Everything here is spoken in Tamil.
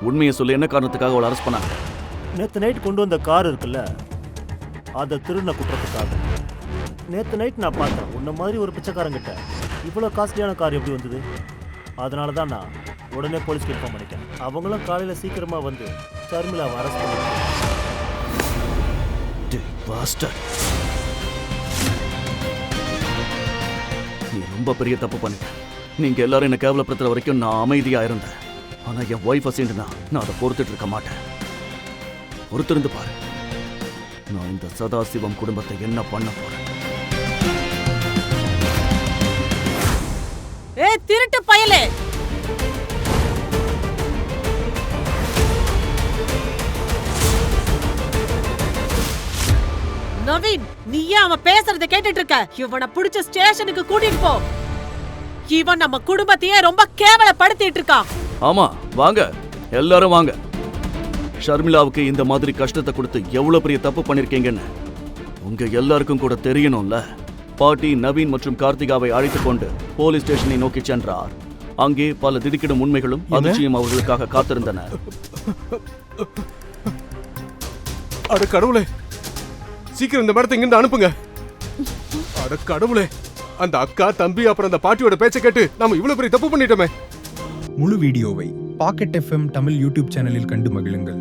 உண்மையை சொல்லி என்ன காரணத்துக்காக அவளை அரெஸ்ட் பண்ணாங்க? நேற்று நைட் கொண்டு வந்த கார் இருக்குல்ல, அதை திருடின குற்றத்துக்காக. நேற்று நைட் நான் பார்த்தேன், உன்ன மாதிரி ஒரு பிச்சைக்காரங்கிட்ட இவ்வளோ காஸ்ட்லியான கார் எப்படி வந்தது? அதனால தான் நான் உடனே போலீஸ்க்கு இன்ஃபார்ம் பண்ணிட்டேன். அவங்களும் காலையில் சீக்கிரமாக வந்து ஷர்மிளாவை அரெஸ்ட் பண்ணிட்டாங்க. நீ ரொம்ப பெரிய தப்பு பண்ணிட்ட. நீங்க எல்லாரும் என்ன கேவலப்படுத்துற வரைக்கும் நான் அமைதியா இருந்தேன். ஆனா என் ஒய்ஃப் அசைண்டுனா நான் அதை பொறுத்துட்டு இருக்க மாட்டேன். பொறுத்திருந்து பாரு, நான் இந்த சதாசிவம் குடும்பத்தை என்ன பண்ண போறேன். திருட்டு பயலே, நவீன், நீ ஏன் அவன் பேசுறத கேட்டுட்டு இருக்க? இவனை புடிச்ச ஸ்டேஷனுக்கு கூட்டிட்டு போ. இவன் நம்ம குடும்பத்தையே ரொம்ப கேவலப்படுத்திட்டு இருக்கான். ஆமா, வாங்க எல்லாரும் வாங்க. ஷர்மிளாவுக்கு இந்த மாதிரி கஷ்டத்தை கொடுத்து எவ்வளவு பெரிய தப்பு பண்ணிருக்கீங்கன்னு உங்க எல்லாருக்கும் கூட தெரியணும்ல. பாட்டி நவீன் மற்றும் கார்த்திகாவை அழைத்துக் கொண்டு போலீஸ் ஸ்டேஷனை நோக்கி சென்றார். அங்கே பல திடுக்கிடும் உண்மைகளும் அதிர்ச்சியும் அவர்களுக்காக காத்திருந்தன. அட கடவுளே, சீக்கிரம் இந்த மேடத்தை இங்கிருந்து அனுப்புங்க. அட கடவுளே, அந்த அக்கா தம்பி அப்புறம் அந்த பாட்டியோட பேச்சை கேட்டு நாம இவ்வளவு பெரிய தப்பு பண்ணிட்டோமே. முழு வீடியோவை பாக்கெட் FM தமிழ் யூடியூப் சேனலில் கண்டு மகிழுங்கள்.